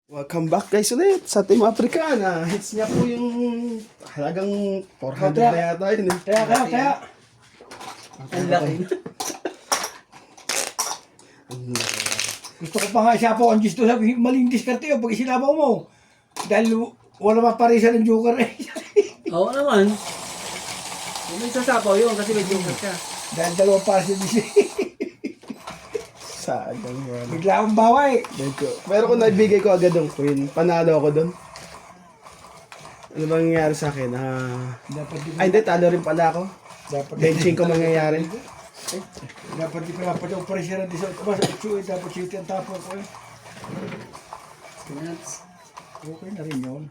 Welcome back guys ulit sa Team Africana. Hits niya po yung halagang 400 na yata yun. Kaya. Ang laki. Gusto ko pa nga siya po ang gusto sabi, maling diskarte yun pag isinabaw mo. Dahil wala pa parisa ng joker eh. Oo naman. Yung may sasapaw yun kasi may joker ka. Dahil dalawang parisa din siya. Sayang mo. Bigla akong bawa eh. Pero kung naibigay ko agad ng queen, panalo ako doon. Ano bang nangyayari sa akin? Dapat di Ay hindi, talo rin pala ako. dapat Benching ko mangyayari. dapat di pa dapat ang parisa ng 18 ba sa 8 dapat siya yung tapo ko eh. Nuts. Okay na rin yun.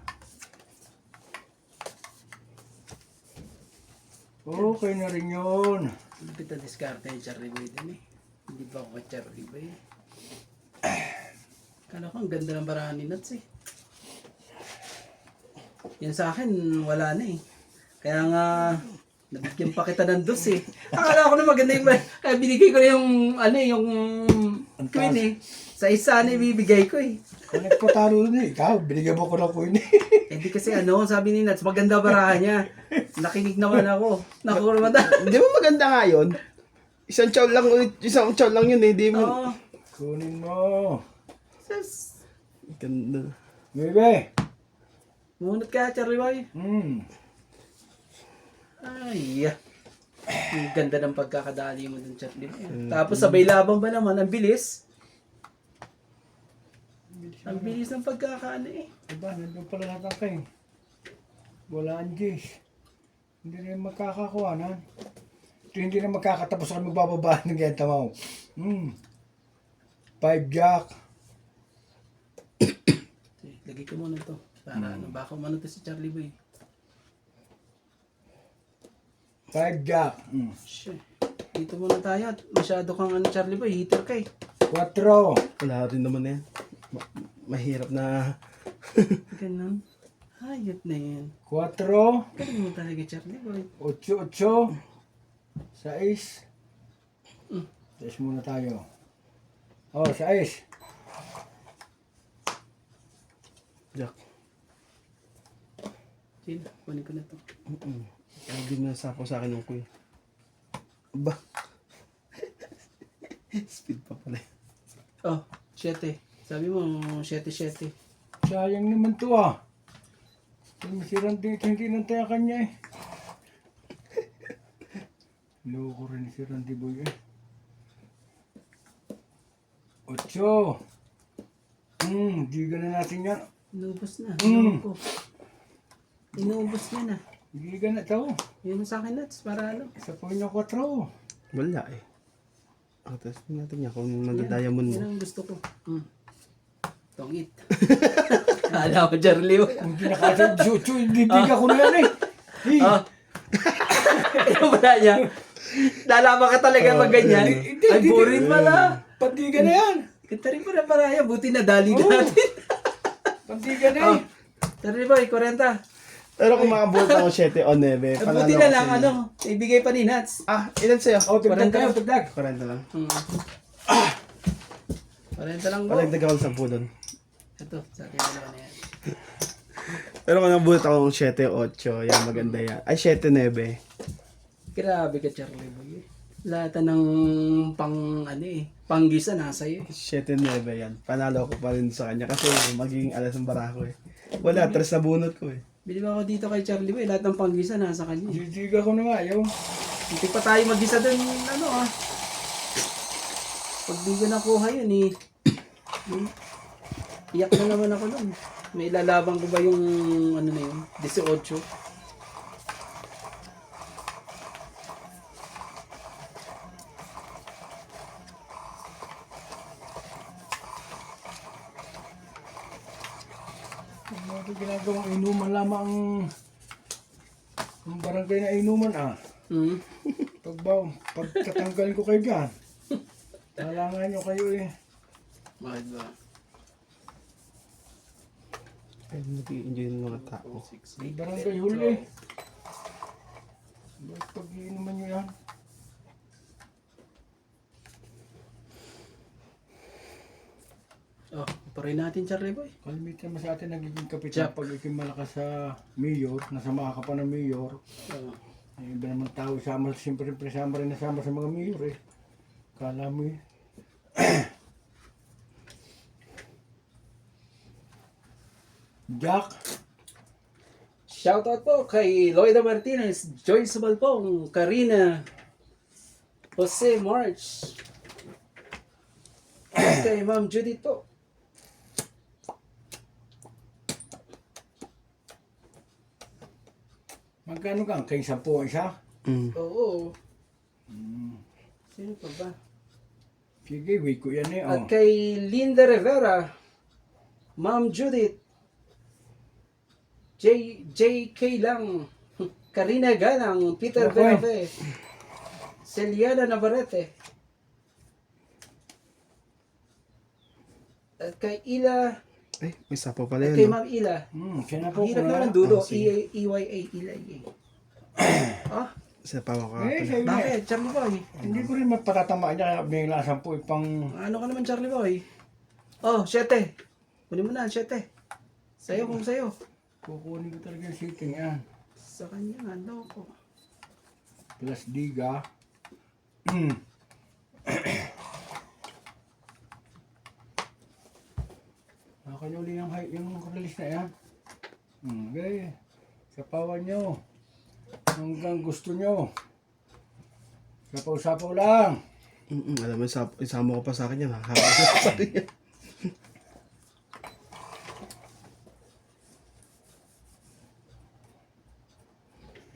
Okay na rin yun. Lupit na diskarte yung Charlie Boy din eh. Hindi pa ako ka-Charlie Boy. Kala ko ang ganda ng barahan ni Nuts eh. Yan sa akin, wala na eh. Kaya nga, nabigyan pa kita ng dos eh. Akala ko na maganda yung kaya binigay ko na yung, ano eh, yung queen eh. Sa isa na ibibigay ko eh. Kung nagpatalo na eh. Ikaw, binigyan mo ko ng coin eh. Hindi kasi ano, sabi ni Nuts, maganda barahan niya. Nakinig naman ako. Nakukurmada. Di ba maganda nga yun? Isang chow lang yun eh. Di mo. Oo. Kunin mo. Sus. Ganda. Bebe. Munot ka, Charlie Boy. Ay, ang ganda ng pagkakadali mo dun, Charlie Boy. Tapos sabay labang ba naman, ang bilis. Ang bilis ng pagkakaano eh. Diba, nandun pala natangkay. Wala ang Jace. Hindi rin magkakakuhanan. Ito hindi na magkakatapos kami magbababa ng genta mo. 5 jack. Sige, lagay ko muna to. Para ano, baka umano to si Charlie Boy. 5 jack. Shit. Dito muna tayo. Masyado kang ano, Charlie Boy, hitter ka eh. 4. Wala rin naman na yan. Mahirap na. Ganun. Hayop na yan. 4. Galing mo talaga, Charlie Boy. 8. 6. 6 muna tayo. 6. Jack. Sige, kunin ko na to. Hindi mo nasapo sa akin ng queen. Ba? Speed pa pala. Oh, 7. Sabi mo, 7-7. Sayang naman to ah. Masirang dito, hindi nantay kanya eh. Loko rin si Randy Boy eh. 8. Di na natin yan. Inubos na. Mm. Ko. Inubos niya na. Di na to. Yun sa akin, Nuts, para ano. Isa po yung 4. Wala eh. Testin natin niya kung mag-diamond mo. Yan ang gusto ko. Tongit. Kala ko, Charlie. Hindi nakasad, Jutsu, hindi ko na yan eh. Oh. Ito pala niya. Lalaman ka talaga mag ganyan. Ay, boring pala. Pantiga na yan. Kita rin pala para yan. Buti na dali natin. Pantiga na eh. Charlie Boy, 40. Pero kung makabuhat ako 7 o 9, panalo Buti na ko lang, sa'yo. ano, ibigay pa ni Nuts. Ilan sa'yo? Tagdag 40 tayo, tagdag. 40 lang. 40 lang po. Palagdag ako ng 10 doon. Ito, sa akin na yan. Pero kung nabuhat ako ng 7 o 8, yan maganda yan. Ay, 7 9. Grabe ka, Charlie Boy. Lahat ng panggisa nasa iyo. 7 9 yan. Panalo ko pa rin sa kanya kasi magiging alas ng barako eh. Wala, 3 na bunot ko eh. Bili ba ako dito kay Charlie Boy? Lahat ng panggisa nasa kanya. Jijiga ko na nga yung. Hindi pa tayo mag-isa dun, ano ah. Pag di ko nakuha yun eh. Iyak na naman ako nun. May ilalabang ko ba yung ano na yun? 18. Ano ginagawang inuman lamang ang barangay na inuman ah. Pagtatanggalin ko kayo dyan. Talangan nyo kayo eh. Bakit ba? Ay, nag-i-enjoy ng mga tao. May barangay huli. Pag-iinuman nyo yan. Oh, Parin natin, Charlie Boy. Kalimitan mo sa atin nagiging kapitan pag ikaw malakas sa mayor, nasama ka pa ng mayor. Oo. Ay, iba naman tao, sama, siyempre sama rin nasama sa mga mayor eh. Kala mo eh. Jack, Shoutout po kay Loida Martinez, Joyce Balpong, Karina, Jose March, at kay Ma'am Judith po. magkano ka? Kay 10 isa? Mm. Oo. Sino pa ba? Sige, wait ko yan eh. At Oh. kay Linda Rivera, Ma'am Judith, JK lang, Karina Galang, Peter Okay. Benafe, Celiana Navarrete, at kay Ila, Ay, may sapo pala at kay yun. No? Ma'am Ila. Siya na Ang po. hirap wala. naman ang dulo, Oh, sige. EYA, Ila. Ah, Isa pa ako Eh, ka. sabi niya, bakit? Charlie Boy. hindi ko rin mapatatamaan niya bigla 10 pang... Ano ka naman, Charlie Boy? Oh, 7. Kunin mo na, 7. Sayo kung sayo. Kukunin ko talaga yung sitting yan. Sa kanya, ano ko. Plus diga. Nakakanya uli yung release na yan. Okay. Sapawan nyo. Hanggang gusto nyo. Sapaw-sapaw lang. Alam mo, isama ko pa sa akin yan. Hahaba ko sa akin yan.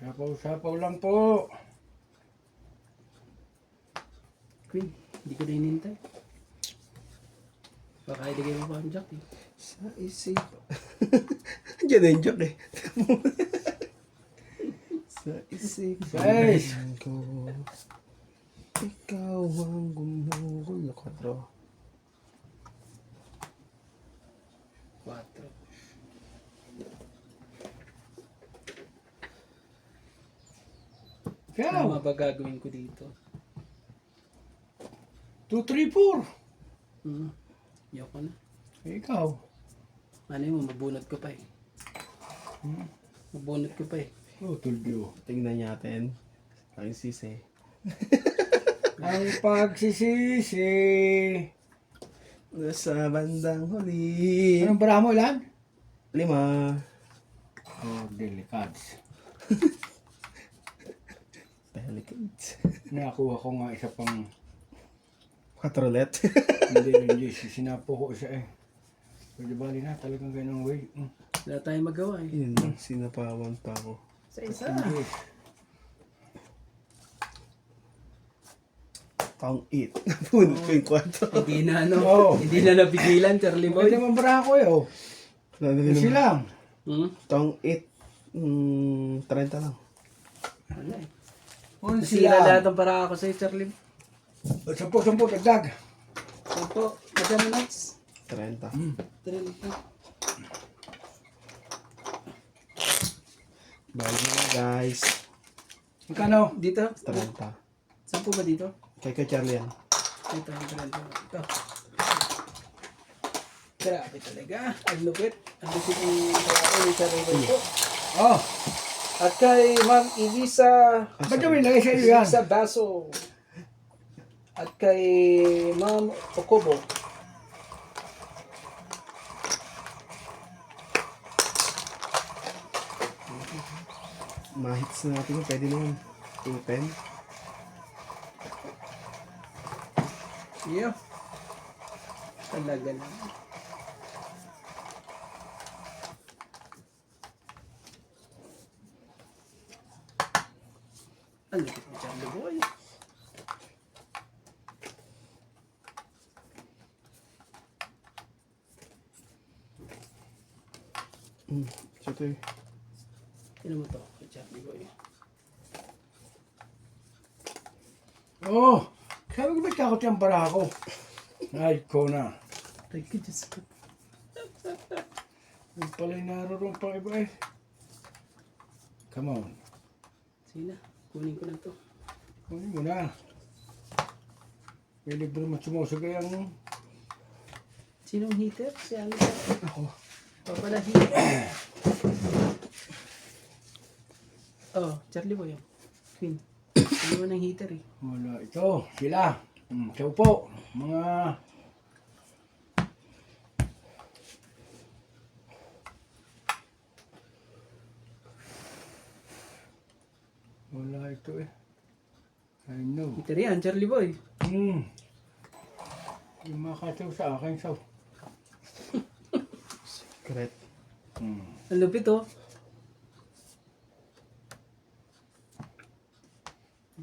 Sapaw-sapaw lang po. Queen, hindi ko na hinintay. Baka iligay mo pa ang jack eh. Sa isip. Diyan na yung joke eh. Sa isip Guys. ko. Ikaw ang gumugulo ko. 4. Ikaw. Ano ba gagawin ko dito? 2, 3, 4. Yoko na. Ikaw. Ano mo, mabunot ko pa eh. Mabunot ko pa eh. Oh, tulyo. Tingnan natin. Ang sisi. Ang pagsisisi. Nasa bandang huli. Anong bara mo, ilan? 5. Oh, delicats. Pelicans. Nakakuha ko nga isa pang... 4 ulit. Hindi, sinapo ko isa eh. Pwede bali na, talagang ganun way. Wala tayong magawa eh. Yun lang, sinapawan pa ako. Sa isa. Hindi. Taong 8. Napunod ko yung 4. Hindi na ano. Oo. Hindi na napigilan, Charlie Boy. Pwede man bara ko eh, oh. Kasi lang. Taong 8. 30 lang. Wala eh. Unsi Nasira lang. lahat ng para ako sa'yo, Charlie. 10, dagdag. Sampo, magkano next? 30. 30. Bye na guys. Magkano? Dito? 30. Sampo ba dito? Kay Charlie yan. Ito, ito. Grabe talaga. Ang lupit. Ang lupit yung trabaho ni Charlie Boy po. Oh, At kay Ma'am Elisa ba't yung ilagay sa iyo yan? Elisa Baso. At kay Ma'am Okobo. Mahits na natin yun. Pwede naman. 210. Iyo. Talaga na. Ang lupit ni Charlie Boy. Ito eh. Sino mo to? Kay Charlie Boy. Oh, sabi ko ba't kakot yung bara ko? Ay, ko na. Thank you, Diyos ko. Yung pala'y naroon pang iba eh. Come on. Sige na, kunin ko na to. Kunin mo na. May libre mo sumusagay ang... Sinong heater? Si ano? Ako. O pala heater. Oh, Charlie Boy. Queen. Ano mo ng heater eh? Wala, ito, sila. So po, mga... Wala ito eh. I know. Heater yan, Charlie Boy. Yung makataw sa akin, so. Secret. Ang lupit oh.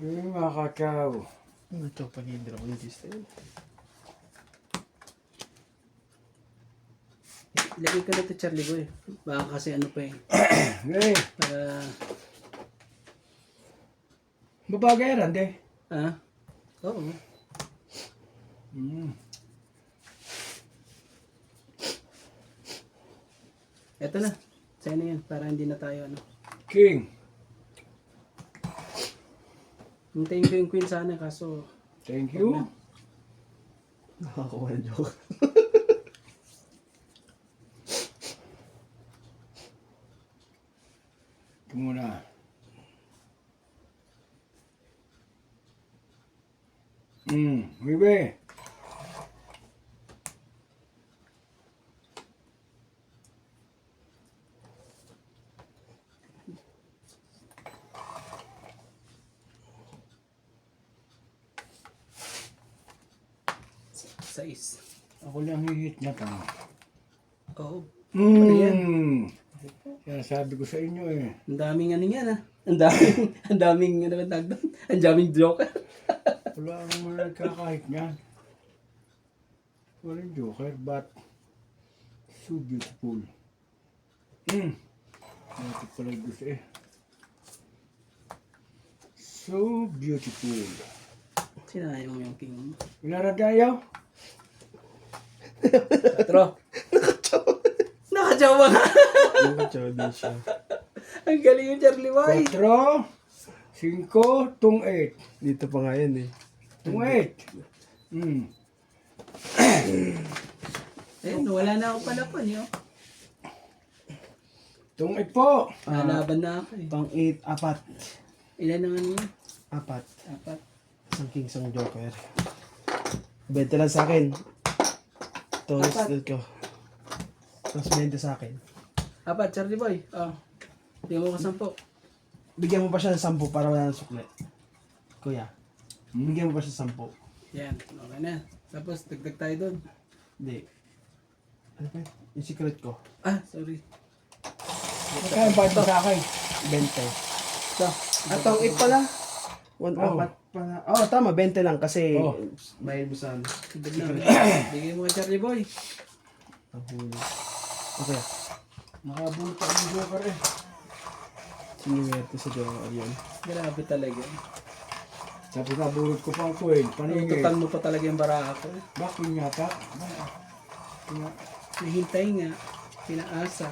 Yung makataw. Ano ito? Pag-hidro. Hindi style. Ilagay ko na ito, Charlie Boy. Baka kasi ano pa eh. Hey, Para... babagayaran de. Ah? Oo. Eto na. Sa'yo na yan. Para hindi na tayo ano. King. Hintayin ko yung queen sana kaso... Thank you. Nakakuha na joke. Ito muna. Bebe. Sais. Ako lang hihit na to. Oo. Kaya sabi ko sa inyo eh. Ang daming ano yan ah. Ang daming ano ba tawag doon? Ang daming joker. Wala akong mga nagkakahit niyan. Walang joker, but so beautiful. Ito pala gusto eh. So beautiful. Sinayang mo yung king mo. Ilara tayo? Patro. Nakajawa nga. Nakachaw din siya. Ang galing yung Charlie Boy. 4, 5, tung 8. Dito pa nga yan eh. Tung 8. Ayun, wala na akong palapan yun. Tung 8 po. Nalaban na ako eh. Pang 8, apat. Ilan ang ano yun? Apat. Apat. Isang king, isang joker. Benta lang sa akin. Ito, Apat. ko. Tapos benta sa akin. Apat, Charlie Boy. Oh. Bigyan mo ko 10. Bigyan mo pa siya ng 10 para wala ng sukle. Kuya. Bigyan mo pa siya ng 10. Yan, okay na. Tapos, dagdag tayo doon. Hindi. Ano pa yun? Yung secret ko. Ah, sorry. Magkano ba ito sa akin? 20. So, Atong 8 pala. 1 Oh. apat pala. Oh, tama. 20 lang kasi Oh. bayad mo sa ano. bigyan mo kay Charlie Boy. Ang huli. Okay. Nakabuta ang joker eh. Sinuwerte sa joker yun. Grabe talaga. Tapos nabulot ko pang coin. Paningin. Tutukan mo pa talaga yung baraha ko. Bakit yata? Nahintay nga. Pinaasa.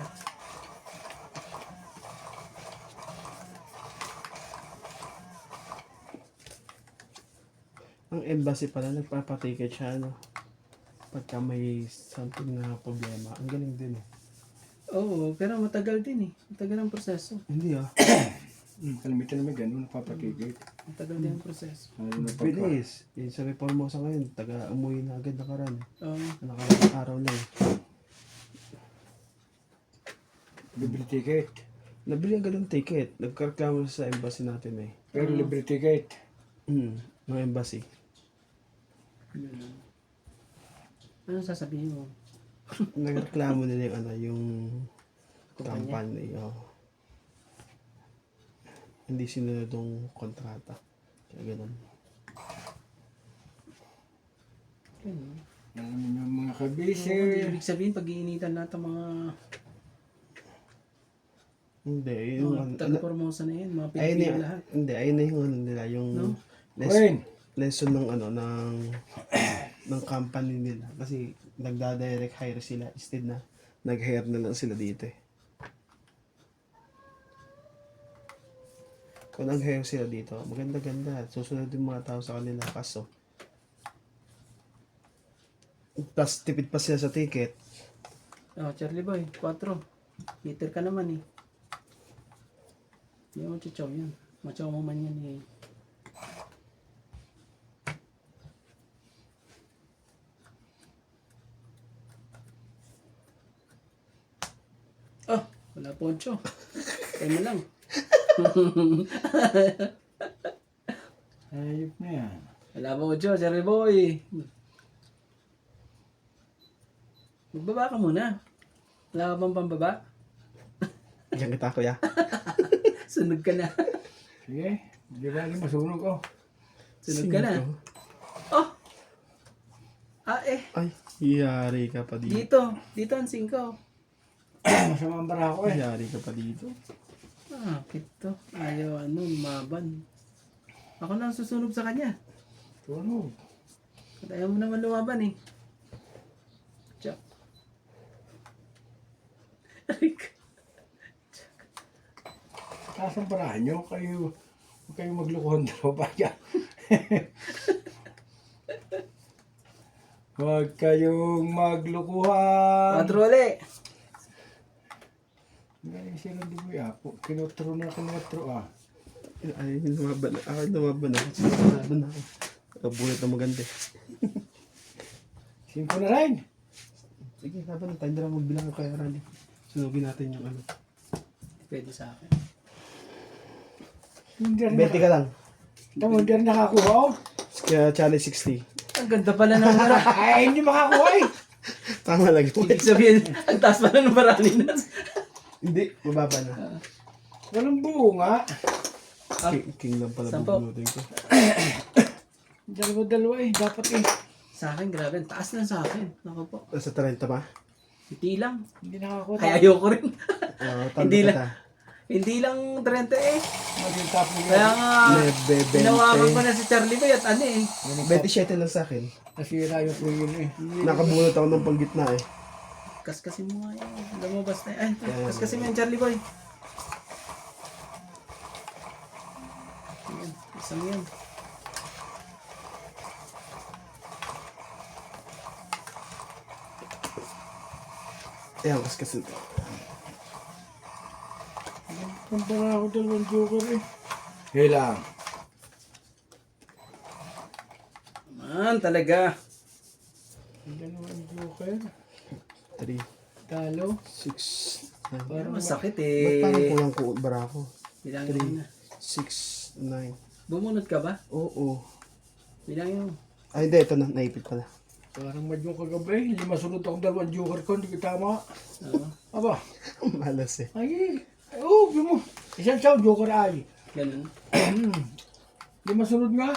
Ang embassy pala, nagpapaticket siya, ano. Pagka may something na problema. Ang galing din eh. Oo, pero matagal din eh. Matagal ang proseso. Hindi ah. Kalimitan naman ganun, napapatigay. Matagal din ang proseso. Ano na pagka. Bilis. Yung sa Reformosa ngayon, umuwi na agad nakaraan. Oo. Nakaraan araw na eh. Libre ticket. Nabili agad ng ticket. Nagkareklamo sa embassy natin eh. Pero libre ticket. Ng embassy. Ano sasabihin mo? Nagreklamo nila yung ano, yung Kumpanya? company. Oh. Hindi sinunod yung kontrata. Kaya ganun. Alam niyo mga So, kabise. ibig sabihin, pag-iinitan lahat ng mga Hindi. Yung, taga-Formosa na yan. Mga ayun Pilipino na, lahat. hindi, ayun na yung ano nila, yung No? Coin. lesson ng ano, ng company nila. Kasi nagda-direct hire sila instead na nag-hire na lang sila dito eh. Kung nag-hire sila dito, maganda-ganda. Susunod yung mga tao sa kanila. Kaso, Tapos tipid pa sila sa ticket. Oh, Charlie Boy, 4. Liter ka naman eh. Hindi mo chichaw yan. Machaw mo man yan eh. Oh, wala po 8. Kaya mo lang. Ayop na yan. Wala po 8, Charlie Boy. Magbaba ka muna. Wala ka bang pambaba? Diyan kita, kuya. Sunog ka na. Sige, di ba masunog oh. Sunog ka na. Cinco. Oh! Ay, yari ka pa dito. Dito ang 5. Masama ang bara ko eh. Yari ka pa dito. Pito. Ayaw lumaban. Ako na ang susunog sa kanya. Tunog. At ayaw mo naman lumaban eh. Tsak. Arik. Taas ang parahan nyo. Huwag kayo maglukuhan daw pa yan. Huwag kayong maglukuhan. Patrole! Ngayon sila di mo yapo. Kinotro na kinotro ah. Ay, lumaban na. Lumaban na. Lumaban na ako. Bulit na maganda. 5 na rin. Sige, laban na tayo. Hindi lang magbilang kaya Randy. Sunugin natin yung ano. Pwede sa akin. Hindi rin, 20 ka lang. Tama, hindi rin nakakuha oh. Kaya challenge 60. Ang ganda pala ng bara. Ay, hindi makakuha eh. Tama lang yun. Ibig sabihin, ang taas pala ng baralinas. Hindi, mababa na. Walang bunga. King lang pala Sampo. bubunutin ko. Dalawa-dalawa eh. Dapat eh. Sa akin, grabe. Ang taas lang sa akin. Naku po. Nasa 30 pa? Hindi lang. Hindi nakakuha. Kaya ayoko rin. Tanda Hindi kita. lang. Hindi lang 30 eh. Maging top mo Kaya yan. nga, Nebe, 20. tinawagan ko na si Charlie Boy at ano eh. 27 lang sa akin. Nasira yung tuyo eh. Nakabunot ako ng panggitna eh. Kaskasin mo nga yun. Lumabas na yun. Ay, kaskasin mo yan, Charlie Boy. Ayan, isang yan. Ayan, kasi ito. Kumpara ako dalawang joker eh. Hilang. Man, talaga. Dalawang joker. 3, Talo. 6, 9. Pero masakit Ba't eh. parang kulang ko bara ko? Bilangin mo na. 6, 9. Bumunot ka ba? Oo. Bilangin mo. Ay, hindi. Ito na. Naipit pala. Parang madyong kagabi. 5 sunod akong dalawang joker ko. Hindi ko tama. Oo. Aba. Malas eh. Ay. Oo, mo. Isang sound joker ay. Ganun. 5 sunod nga.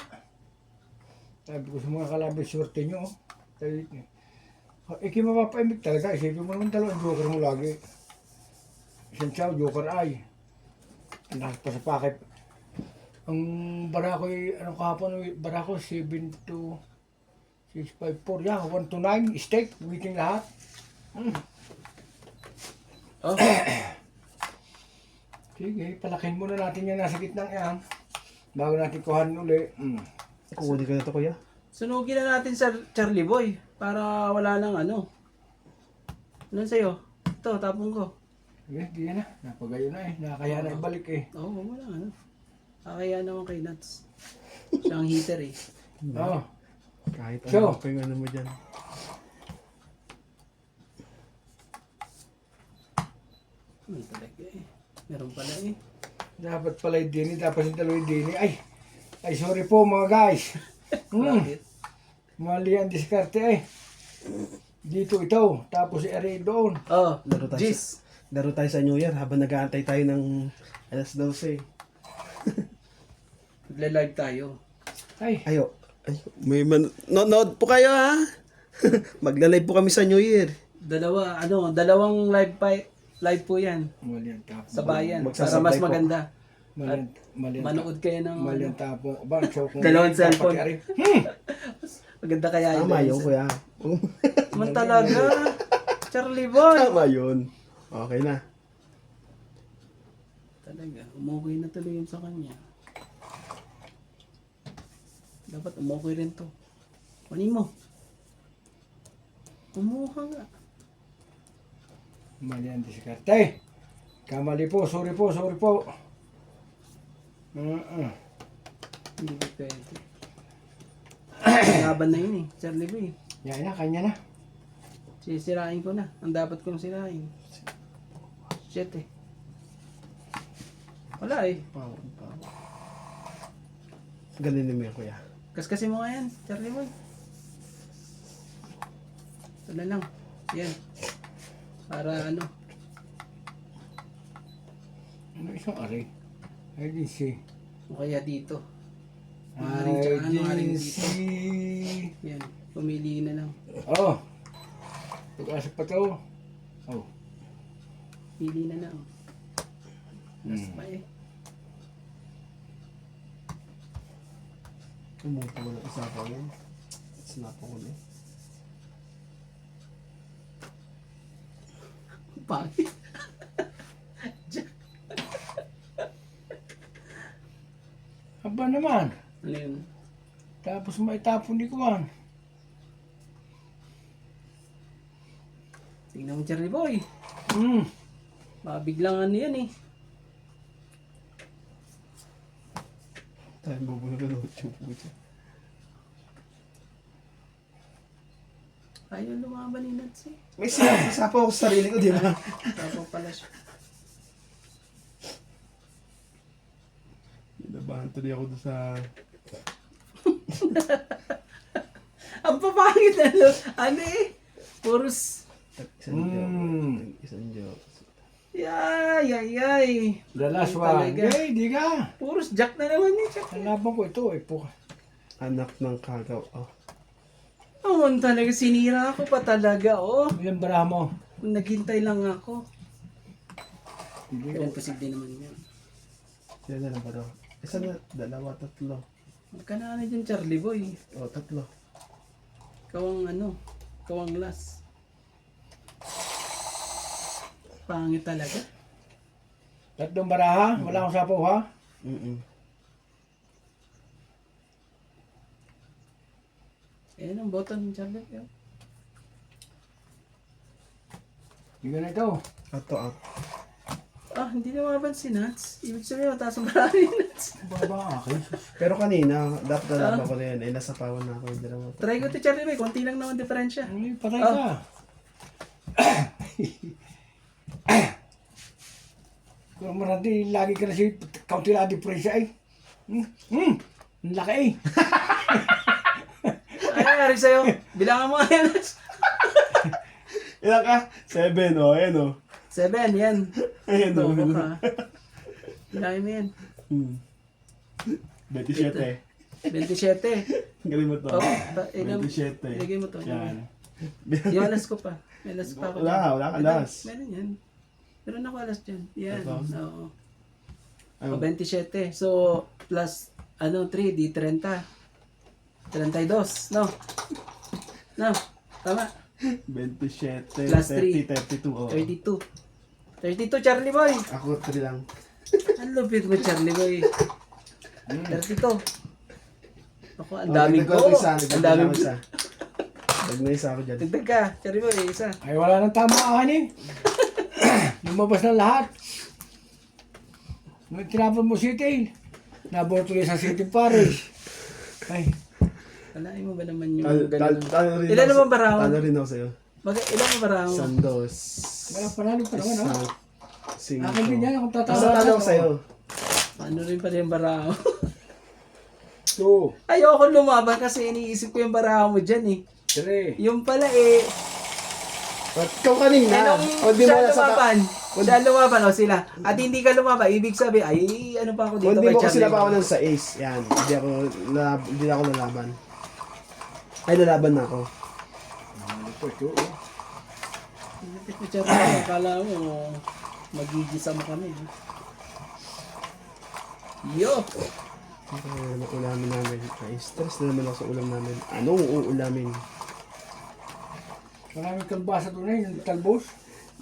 Sabi ko sa mga kalaban, swerte nyo. Tayo niyo. Iki mapapaimik talaga. Isipin mo naman dalawang joker mo lagi. Isang sound joker ay. Lahat pa sa packet. Ang bara ko anong kahapon, bara ko 7 to 654. Yan, 1 to 9. Steak, meeting lahat. Oh, Sige, palakin muna natin yan nasa gitnang yan. Bago natin kuhanin uli. Kukunin ko na ito, kuya. sunugin na natin sa Charlie Boy. Para wala nang ano. Ano sa'yo? Ito, tapong ko. Sige, di yan na. Napagayo na eh. Nakakaya na ibalik eh. Oo, wala ano. Kakaya naman kay Nuts. Siya ang heater eh. Oo. Kahit So, ano pa yung ano mo dyan. Ano talaga eh. Meron pala eh. Dapat pala yung dini. Dapat yung dalawang dini. Ay, sorry po mga guys. Bakit? Mali ang diskarte eh. Dito ito. Tapos si Ari doon. Oh, Laro tayo, Jis. laro tayo sa New Year habang nag-aantay tayo ng alas 12. Magla-live tayo. Ay, Ayo. Ay, may nood po kayo ha. Magla-live po kami sa New Year. Dalawang live po yan. mali ang tapo. Sa bayan. Para Magsasabay mas po. maganda. Mali ang Manood kayo ng Mali ang tapo. Ba, so kung Dalawang cellphone. Ari. maganda kaya yun. Tama yun, kuya. Man talaga. Charlie Boy. Tama yun. Okay na. Talaga. Umuwi na tuloy yun sa kanya. Dapat umuwi rin to. Kunin mo. Kumuha nga. Mali ang diskarte. Kamali po, sorry po, sorry po. Hindi ko pwede. Laban na yun eh, Charlie Boy. Yan na, kanya na. Sisirain ko na. Ang dapat kong sirain. Shit eh. Wala eh. Pawon. Ganun mo yan, kuya. Kaskasin mo nga yan, Charlie Boy. Ito na lang. Yan. Para ano. Ano isang ari? I didn't see. O kaya dito. Maaaring dyan, maaaring dito. see. Yan. Pumili na lang. Oh. Pag-asa pa to. Oh. Pili na lang. Mas pa eh. Umupo ko ng isa pa yun. Sinapo ko na. Pangit. Aba naman. Ano yun? Tapos maitapon ni Kuwan. Tingnan mo, Charlie Boy. Hmm. Baka biglang ano yan eh. Tayo bubulog ng YouTube ko dyan. Ayaw lumaban ni Nats eh. May sinapo ako sa sarili ko, di ba? Tapos pala siya. Nabahan tuloy ako doon sa... Ang papangit ano. Ano eh. Puros. Isang joke. Isang joke. Yay. The last Ay, one. talaga. Hey, di ka. Puros jack na naman eh. Jack. Ang laban ko ito eh. Anak ng kagaw. Oh. Oo, talaga sinira ako pa talaga oh. Ilang bara mo? Naghintay lang ako. Hindi Pero posible naman yan. Sila na lang ba daw? Isa na, dalawa, tatlo. Magkana na dyan Charlie Boy. O, tatlo. Kawang ano. Kawang last. Pangit talaga. Tatlong baraha? Wala akong sapaw ha? Ayan ang button ng Charlie Boy. Hindi ka na ito. Ato, out. Ah, hindi na mapansin Nats. Ibig sabihin mataas ang marami ni Nats. Baba akin. Pero kanina, dapat nalaban ko na yan. Eh, nasa pawan na ako. Hindi naman. Try ko to Charlie Boy. Konti lang naman diferensya. Ay, patay ka. Kung marami, lagi ka na si kaunti lang diferensya eh. Ang laki eh. Ano nangyari sa'yo? Bilangan mo nga yan Nats. Ilan ka? 7, o. Ayan, o. 7, yan. Ayan, o. Loko ka. Bilangin mo yan. 27. 27. Galing mo to. Oh, ilan? 27. Ilagay mo to. Yan. Yung alas ko pa. May alas pa ako. Wala ka alas. Meron yan. Meron ako alas dyan. Yan. Ito? Oo. Ayun. O, 27. So, plus, 3, di 30. 32. No? No? Tama. 27, Plus 30, 3. 32. Oh. 32. 32, Charlie Boy. Ako 3 lang. Ang lupit mo, Charlie Boy. 32. Ako, ang Oh, daming ko. dagdag isa, Ang dagdag daming ako isa. Dagdag na isa ako dyan. Dagdag ka, Charlie Boy, isa. Ay, wala nang tamaan eh. Lumabas na lahat. Nung tinapon mo city, nabotuloy sa city parish. Ay, Alain mo ba naman yung Talo ganun? rin Ilan ako naman sa- ba raw? Talo rin ako sa'yo. Ilan mo ba raw? Isang, dos. wala panalo pa naman ha. Cinco. Akin din yan, kung Basta tatawa. talo ako sa'yo. Ano rin pala yung baraho? 2, Ayoko lumaban kasi iniisip ko yung baraho mo dyan eh. 3. Yung pala eh, Ba't ikaw kanina? nung O di mo siya wala sa... lumaban, siya lumaban o sila. At hindi ka lumaban, ibig sabihin, ay ano pa ako Kung dito di kay mo kasi Charlie. napawalan sa ace, yan. Hindi ako lalaban. Ay, lalaban na ako. Ano po ito? Lapit mo Charlie, akala mo magigisa mo kami. Yo! Ano ulamin namin? Ay, stress na naman ako sa ulam namin. Anong uulamin? Maraming kalbasa doon eh, yung talbos.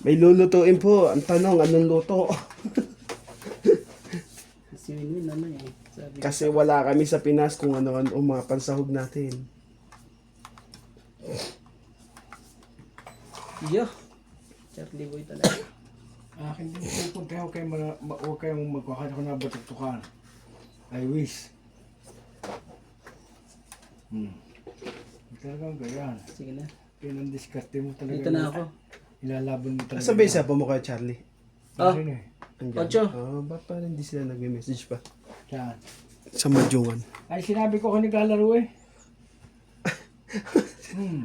May lulutuin po. Ang tanong, anong luto? Si Winwin ano eh. Sabi ko, Kasi wala kami sa Pinas kung ano ang mga pansahog natin. Yo. Charlie Boy talaga. Akin din pupunta. Huwag kayong magkakata ko na batuktukan. I wish. Talagang ganyan. Sige na. Yan ang diskarte mo talaga. Dito na ako. Ilalaban mo talaga. Asa ba isa po mo kay Charlie? Oh. Ayun eh. Andyan. Ocho. Ba't parang hindi sila nag-message pa? Saan? Sa Madyungan. Ay, sinabi ko naglalaro eh.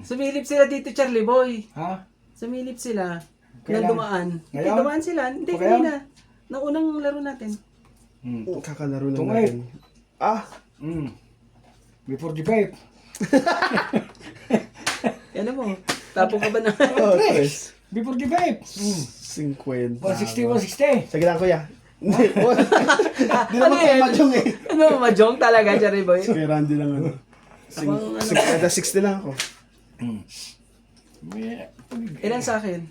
Sumilip sila dito, Charlie Boy. Ha? Sumilip sila. Kailan? Nang dumaan. Hindi, Ngayon? dumaan sila. Hindi, O kaya? hindi na. Nang unang laro natin. Kakalaro lang Tungay. natin. Ah! Before the pipe. Yan mo. Tapos ka ba na? Oh, tres. Before the pipe. 50. 160, 160. Sige lang, kuya. Hindi Ano naman kayo yan? Madyong eh. Ano, majong talaga, Charlie Boy? Kay Randy lang ano. Abang ano? 60 lang ako. Ilan sa akin?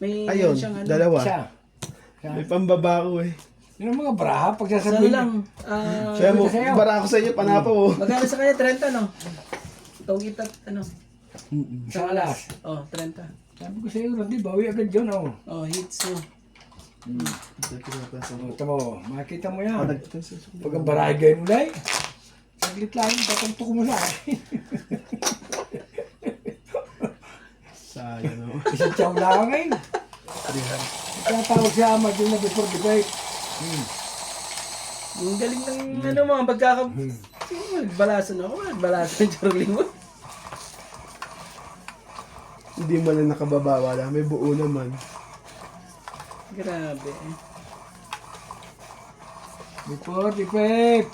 May Ayun, siyang ano. dalawa. Siya. May pambaba ko eh. Yung mga braha, Sa ano pagsasabihin. lang. Kaya mo, sa'yo. bara ako sa inyo, panapaw oh. Magkano sa kanya? 30, no? Itong kita, ano? Sa alas. Oh, 30. Sabi ko sa'yo, Randy, bawi agad yun, oh. Oh, hits mo. Ito mo, makikita mo yan. Pag Pag ang barahe ganyan ulay, saglit lang, tatantok mo sa akin. sayang oh. Isang tiyaw lang ngayon. Kaya tawag siya ama din na before the fight. Ang galing ng ano mga pagkaka... Sino nagbalasan ako? Nagbalasan yung Charlie mo. Hindi man lang nakababawa lang, may buo naman. Grabe. Before the fight.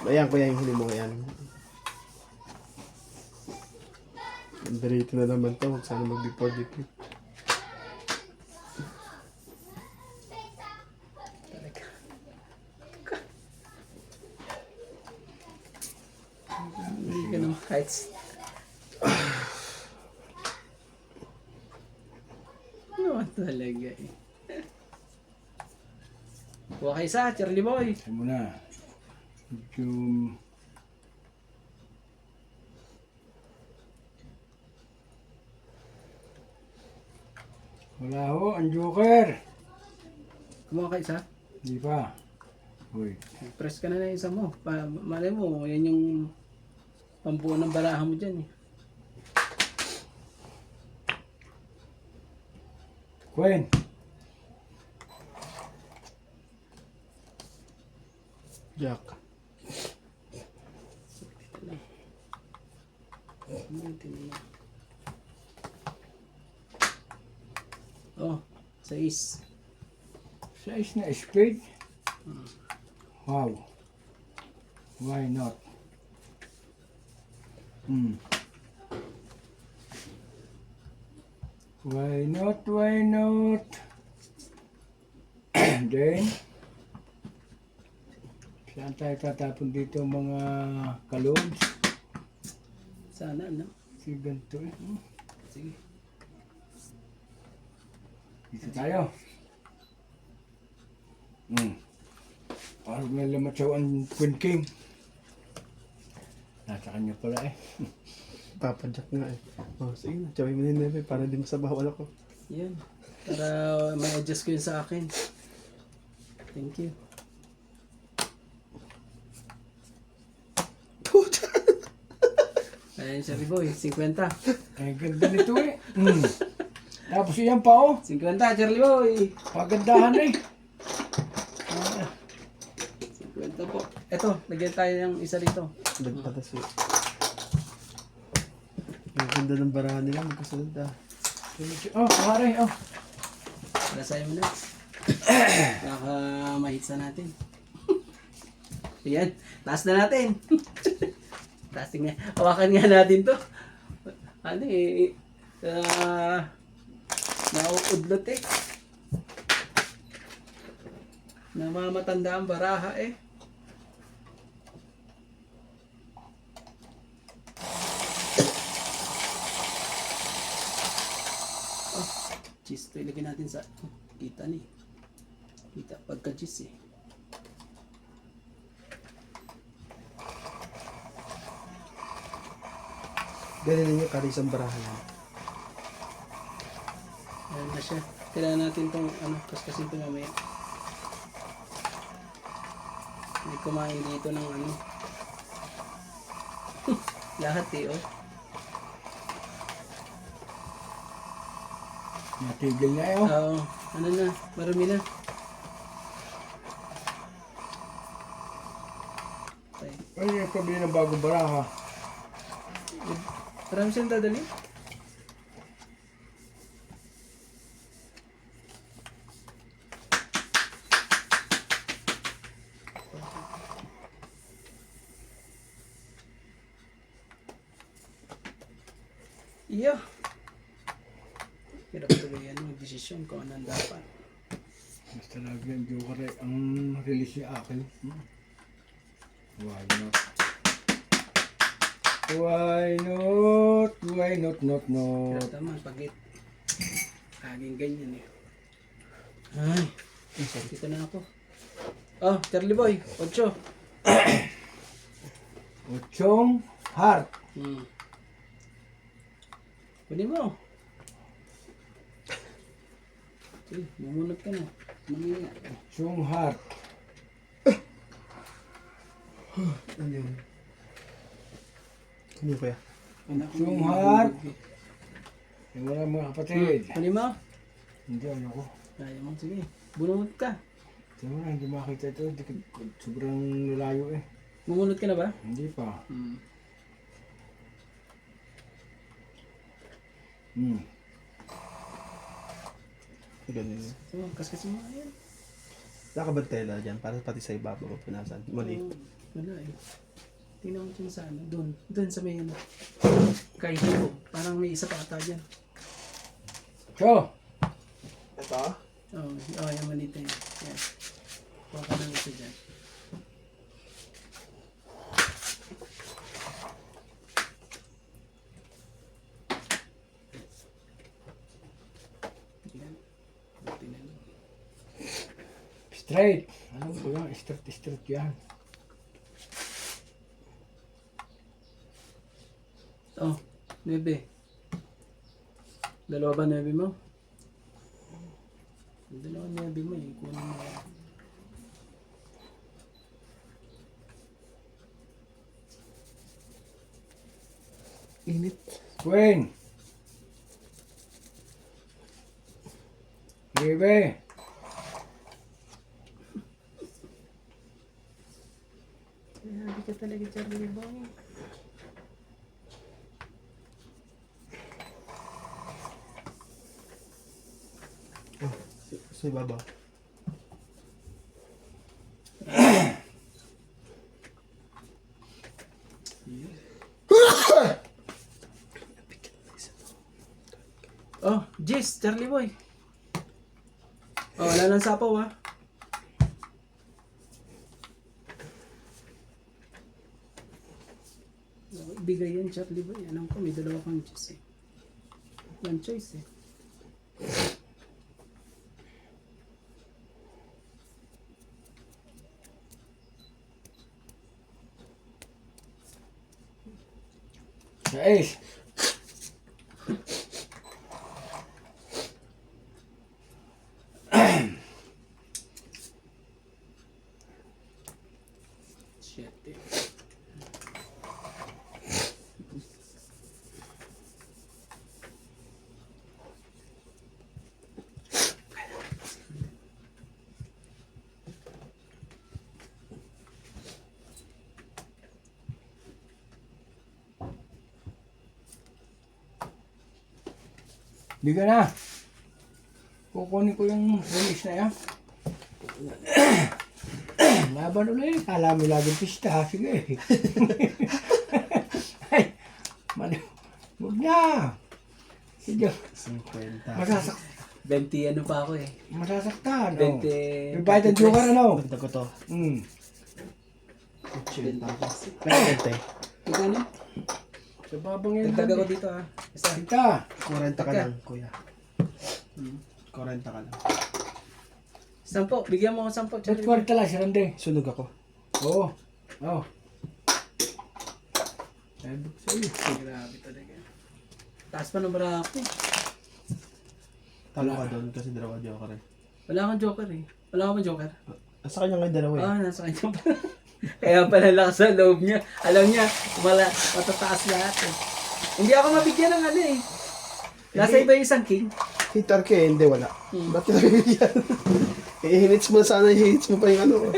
Ayan kuya yung huli mo yan. Underrated na naman to, huwag sana mag-before the clip. Talaga. Hindi ka naman kahit... Ano talaga eh. Kuha kayo sa Charlie Boy. Sabi mo na. Medyo... Wala ho, ang joker. Kumuha kayo sa. Hindi pa. Uy. Press ka na ng isa mo. Malay mo, yan yung pambuo ng baraha mo dyan eh. Queen. Jack. Oh, 6. Size na spade. Wow. Why not? Why not? Why not? Then, saan tayo tatapon dito mga kalobs? Sana, ano? Si ganito eh. Sige. Dito tayo. Parang may lamatsaw ang Queen King. Nasa kanya pala eh. Papadyak nga eh. Oh, sige na, tsawin mo na yung neve para di masabawal ako. Yan. Para may adjust ko yun sa akin. Thank you. Ayan, Charlie Boy. 50. Ay, ganda nito eh. Tapos iyan pa oh. 50, Charlie Boy. Pagandahan eh. 50 po. Eto, lagyan tayo ng isa rito. Dagpatas eh. Ang ganda ng barahan nila, magkasunod ah. Oh, pare, oh. Para sa'yo mo na. Baka mahits na natin. Ayan, taas na natin. Taas nga. Hawakan nga natin to. Ano eh, nauudlot eh. Namamatanda ang baraha eh. Oh, cheese to ilagay natin sa kita ni. Kita pagka cheese eh. Ganun yung karisang barahan. Ayan na siya. Kailangan natin itong kaskasin ito mamaya. May kumain dito ng lahat oh. Natigil na yun. Oo. Na, marami na. Okay. Ano yung pabili ng bagong baraha? Marami siyang dadali. Iya. Hirap tuloy yan yung desisyon kung anong dapat. Basta lagi ang Joker eh. Ang release niya akin. Why not? Why not? Why not? Not. Hirap naman pagit. Laging ganyan eh. Ay. Dito na ako. Oh, Charlie Boy. 8. Ochong heart. Kunin mo. Bumunot ka na. Mamaya. Ochong heart. Ano yun? Ano kaya? Ochong heart. Yung mga kapatid. Kunin mo. Hindi, ano ko. Ayaw mo. Sige. Bunot ka. Sabi mo na, hindi makita ito. Sobrang lalayo eh. Bumunot ka na ba? Hindi pa. Ganun yun. So, kaskas mo yan. Nakabantela dyan para pati sa ibabaw punasan. Mali. Wala eh. Tingnan ko dyan sa doon. Doon sa may kahit ko. Parang may isa pa ata dyan. So, Ito? Yung maliit na yun. Yan. Kuha ka lang isa dyan. Yan. Tingnan mo. straight. Ano ko yan? Straight yan. Oh, 9. Dalawa ba 9 mo? Dalawa 9 mo eh. Kunin mo. Init. Queen. Libre. Grabe ka talaga, Charlie Boy. Sa ibabaw. Oh, Jess, Charlie Boy. Oh, wala nang sapaw ha. Oh, ibigay yan, Charlie Boy. Alam ko, may dalawa kang choice eh. One choice eh. Guys. Shit eh. Di ka na. Kukunin ko yung release na yan. Laban ulit. Kala mo laging pista. Sige. Ay. Huwag na. Sige. 50. Masasak 20 ano pa ako eh. masasaktan. 20. Yung bayad ng joker ano? Banda ko to. 80 ako. 20. Tigano? Sa babang yan. Tagtag ako dito ha. Isa. Kita. 40 ka lang, kuya. 40 ka lang. 10. Bigyan mo ako 10. Ba't Charlie Boy. kwarta lang si Rande? Sunog ako. Oo. Oo. Sabi ko sa'yo. Grabe talaga. Taas pa ng Barako. Talo ka doon kasi dalawa joker eh. Wala akong joker eh. Wala akong joker. Nasa kanya nga yung dalawa eh. Nasa kanya pa. Kaya pala lakas sa loob niya. Alam niya, matataas lahat eh. Hindi ako mabigyan ng ano eh. Nasa iba yung isang king. Hitar ka eh, hindi wala. Ba't ka nabibigyan? I-hits mo sana, i-hits mo pa yung ano.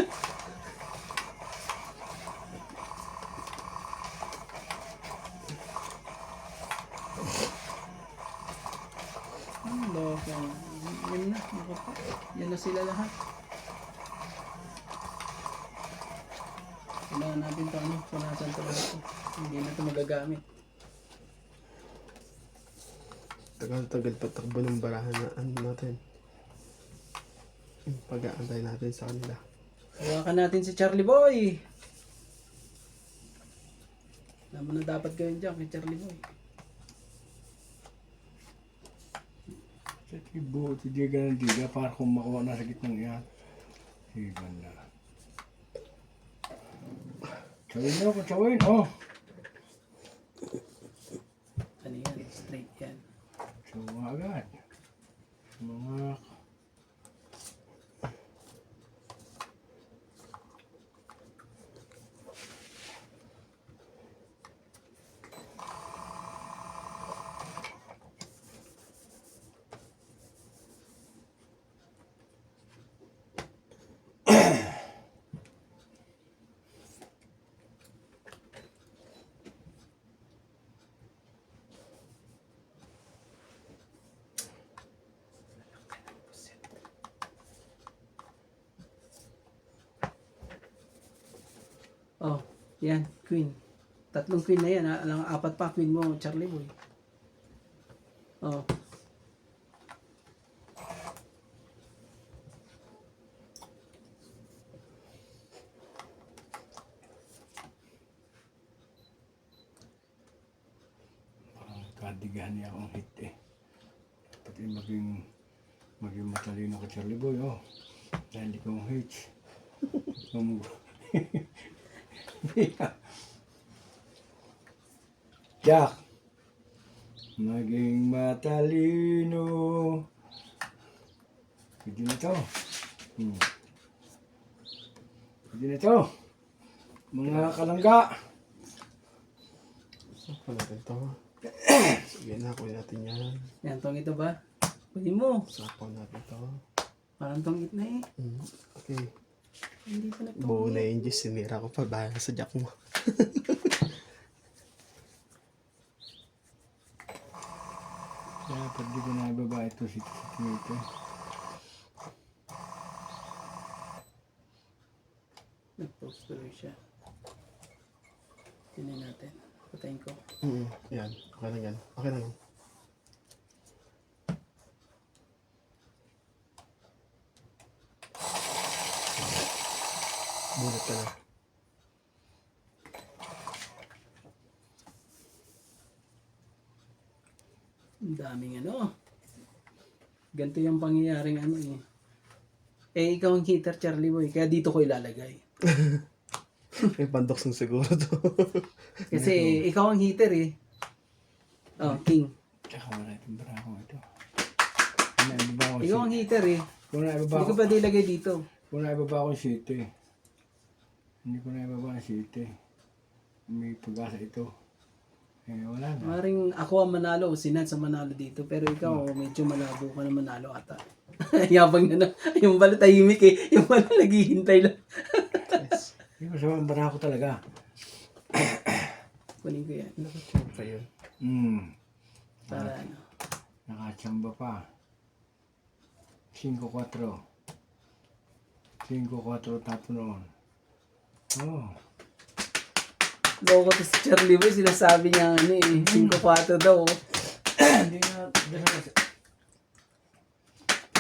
Ano ba? Yan na, nakapa. Yan na sila lahat. Kailangan natin ito ano, punasan ito lahat. Hindi na ito magagamit. Tagal-tagal patakbo ng barahan na ano natin. Pag-aantay natin sa kanila. Hawakan natin si Charlie Boy. Alam mo na dapat gawin dyan kay Charlie Boy. Sa tibo, tidiga ng tiga para kung makuha na sa gitnang yan. Iban na. Tsawin nyo kung tsawin, oh. Ano yan? Straight yan. Tsawa agad. Mga... Oh, yan, queen. 3 queen na yan. Alang 4 pa queen mo, Charlie Boy. Oh. Kadigahan niya akong hit eh. Pati maging matalino ka Charlie Boy, oh. Dahil hindi kong hits. Jack, maging matalino. Pwede na to. Pwede na to. Mga kalangga. Saka natin to. Sige na, kunin natin yan. Yan, tong ito ba? Pwede mo. Sapaw natin to. Parang tong it na eh. Okay. Hindi pa na Buo na yung juice, sinira ko pa ba sa jack mo. Kaya pwede ko na ibaba ito si Tito. Nag-post tuloy siya. Tingnan natin. Patayin ko. Yan, okay lang yan. Okay lang yan. Bunot ka na. Ang daming ano. Ganito yung pangyayaring ano eh. Eh, ikaw ang hitter, Charlie Boy. Kaya dito ko ilalagay. May pandoksong siguro to. Kasi ikaw ang hitter eh. Oh, king. Tsaka wala itong Barako ito. Kung naibaba ko Ikaw ang hitter eh. Kung naibaba Hindi ko, ko pwede ilagay dito. kung naibaba ko City. Hindi ko naibaba ang City. May pag-asa ito. Eh, wala na. Maring ako ang manalo o si Nats ang manalo dito. Pero ikaw medyo malabo ka na manalo ata. Yabang na na. Yung pala tahimik eh. Yung pala naghihintay lang. Yes. Hindi ko sabi ang Barako talaga. Kunin ko yan. Nakachamba pa yun. Para ano. Nakachamba pa. 5-4. 5-4 tapo noon. Oh. Loko to si Charlie Boy. Sinasabi niya ano eh. 5-4 daw. Hindi na.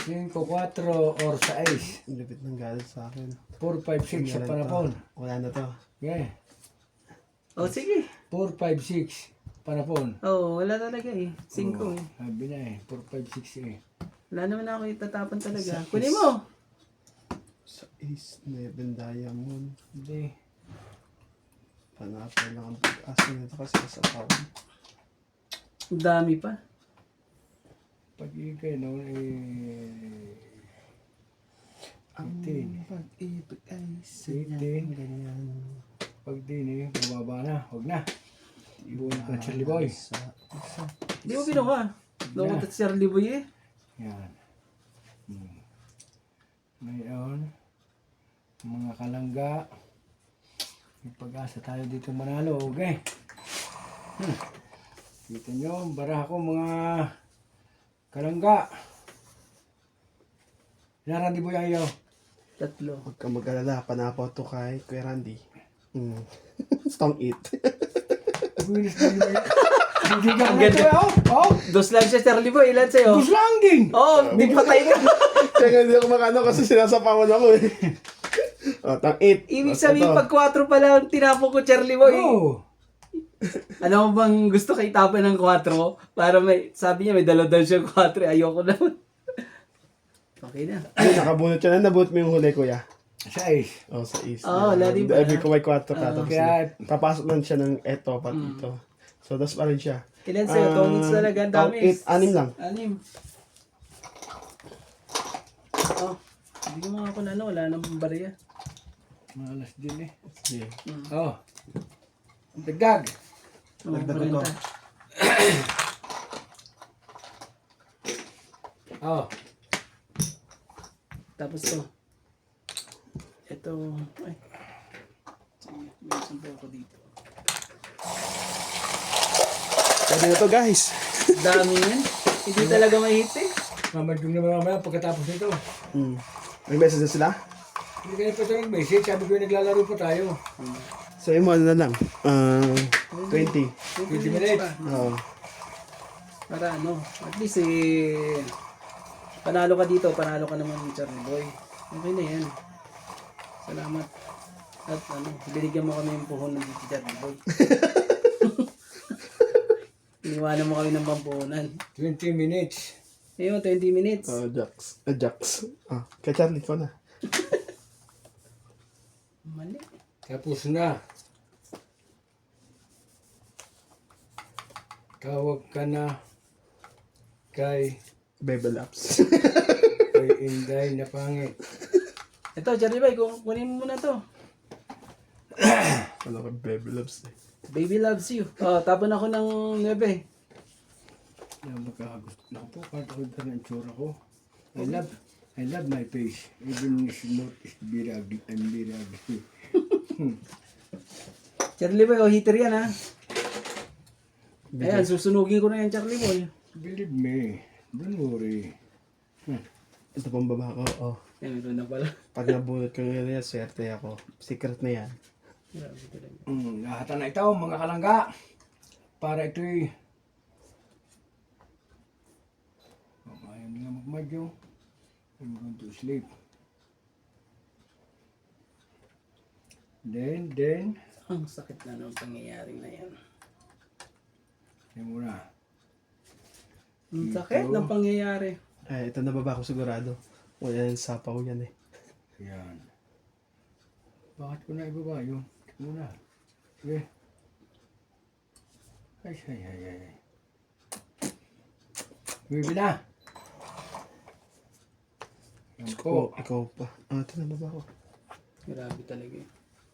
5-4 or 6. Ang lupit ng galit sa akin. 4-5-6 sa Wala na to. panapon. Wala na to. Yeah. Oh, sige. 4-5-6 panapon. Oh, wala talaga eh. 5 eh. Sabi na eh. 4-5-6 eh. Wala naman ako itatapan talaga. Kunin mo. Sa Ace 9 Diamond. Hindi. Hanapin lang ang pag-asa nito kasi sa tawag. Ang dami pa. Pag-ibig noon Ang 18. pag-ibig ay 18. ganyan. Pag din bumaba na, huwag na. Ibuhin ko na Charlie Boy. Isa. Di mo binuha. Loko at Charlie Boy eh. Yan. Ngayon, mga kalangga, may pag-asa tayo dito manalo, okay? Kita nyo, bara ko mga kalangga. Ilan Randy Boy ang iyo? 3. Huwag kang mag-alala, panapaw to kay Kuya Randy. Stong it. Buwinis na yun. Hindi ka ganda. Oh, Dos lang siya, Charlie Boy. Ilan sa'yo? gusto lang din. Oo, di patay ka. Kaya nga hindi ako makano kasi sinasapawan ako eh. Tang 8. Ibig sabihin, pag 4 pa lang tinapo ko, Charlie Boy. Oh. Alam mo bang gusto kay tapon ng 4? Para may, sabi niya may dalaw siyang 4. Ayoko naman. Okay na. Ay, nakabunot siya na. Nabunot mo yung huli, kuya. Sa is. Oh, sa is. Oo, wala din pala. Every ko may 4 ka. Tapos kaya- papasok lang siya ng eto pag ito. So, das pa rin siya. Ilan sa'yo? Tongits talaga. Ang dami. 6 lang. 6. Oh, hindi ko mga kunano. Wala namang bariya. Malas din eh. Sige. Oh. Dagdag. Oh, Dagdagan ko. 40. Oh. Tapos to. Ito. Ay. Sige, may isang po ako dito. Pwede na to, guys. Dami yan. Hindi talaga mahit eh. Mamadyong naman mamaya pagkatapos nito. May message na sila? Hindi kayo pa tayo nag-message. Sabi ko yung naglalaro pa tayo. So, yung ano na lang. 20. 20 minutes. Oo. Para ano, at least eh, panalo ka dito, panalo ka naman Charlie Boy. Okay na yan. Salamat. At ano, binigyan mo kami ng puhunan dito Charlie Boy. Iniwanan mo kami ng pampuhunan. 20 minutes. Ayun, 20 minutes. Jax. Jax. Kay Charlie ko na. Mali. Tapos na. Tawag ka na kay Bebe Inday na pangit. Ito, Charlie Boy, kunin mo muna to. Ano ka, Bebe Loves eh. Baby loves you. Oh, tapon ako ng 9. Na magkakagusto. Naku po, kahit ako ng tsura ko. I love my face. Even if not is very ugly. I'm very ugly. Charlie Boy, oh, heater yan ha. Ayan, susunugin ko na yan, Charlie Boy. Believe me. Don't worry. Ito pang baba ko. Oh. Ayan, meron na pala. Pag nabunot ko ngayon yan, swerte ako. Secret na yan. Grabe talaga. Lahat na ito, mga kalangga. Para ito'y ayaw nila magmadyo. I'm going to sleep. Then, Ang sakit na ng pangyayari na yan. yan muna. Ang sakit ng pangyayari. Ay, ito nababa ko sigurado. Wala yung sapaw yan eh. Yan. Bakit ko na ibaba yun? Ito muna. Sige. Ay. Bibi na. Yan po. Ikaw pa. Ito nababa ko. Grabe talaga eh.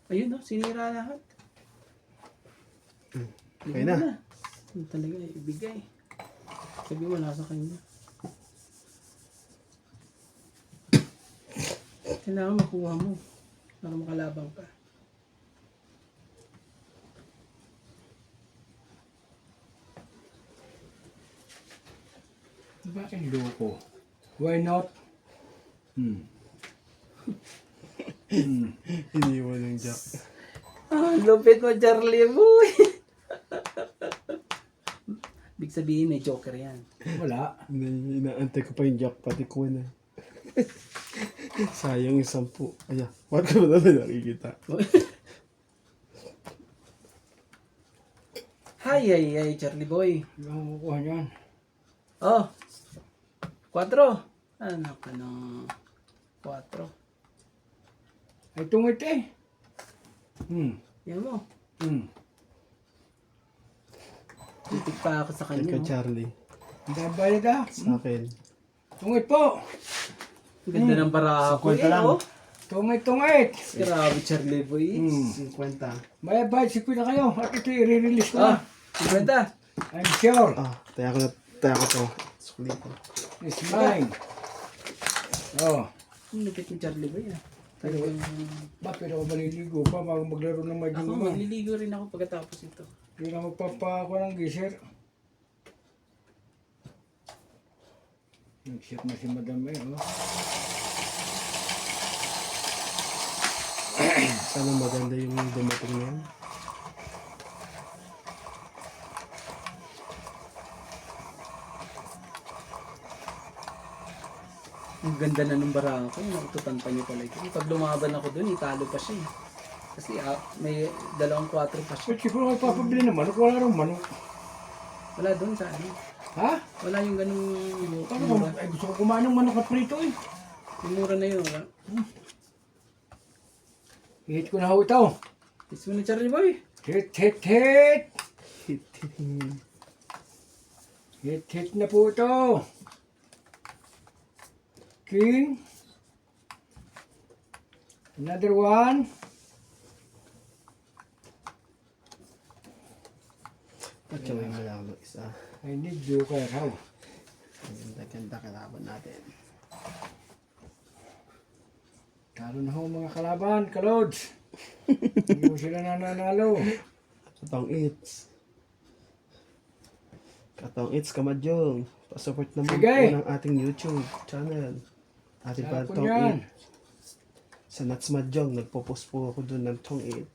Ayun no, sinira lahat. Okay na. Ano talaga ibigay. Sabi mo, nasa kanya. Kailangan makuha mo para makalabang ka. Bakit loko? Why not? Iniwan ng Jack. Ah, lupit mo, Charlie boy. Big sabihin, may joker yan. Wala. Inaantay ko pa yung Jack, pati ko na. Sayang yung 10. Ayan, bakit ko ba naman nakikita? Ay, Charlie boy. Hindi ako makukuha niyan. Oh, 4. Anak ka ng 4. Ay, tungit eh. Yan mo. Hmm. Titik pa ako sa Kay kanya. ka Oh. Charlie. Hindi ang bayad ah. Sa akin. Tungit po. Ang ganda ng barako. 50 lang. Oh. Tungit. Grabe, Charlie Boy. Hmm. 50. Bayad, sipin na kayo. At ito i-release ko Ah, na. ganda. I'm sure. Ah, taya ko to. Sulit ko. It's mine. Oh. Ang lupit ni Charlie Boy. Ah. Pero, bakit ako maliligo pa bago maglaro ng Ako, Mahjong naman? magliligo rin ako pagkatapos ito. Hindi na magpapa ako ng gisir. Nag-ship na si Madam eh. Oh. Sana maganda yung dumating na yan. Ang ganda na ng barako. Nakututan pa niya pala ito. Pag lumaban ako dun, italo pa siya. Eh. Kasi may 2-4 pa siya. Ba't siguro kayo papabili ng manok? Wala rin manok. Wala dun sa ano. Ha? Wala yung ganung Paano kung ay, gusto ko kumain ng manok at prito eh? yung mura na yun. Wala. Hit ko na ho ito. Gusto mo na Charlie Boy? Hit, hit, hit! Hit, hit, hit. Hit, hit na po ito. King. Another one. At yung may malaki isa. I need joker how? Ang ganda kalaban natin. Talo na ho mga kalaban, kalods. Hindi mo sila nananalo. Katong It's. Katong It's Kamajong. Pasupport naman Sige. po ng ating YouTube channel. Ating Sarap po Tong yan. It. Sa Nuts Mahjong, nagpo-post po ako doon ng Tong It.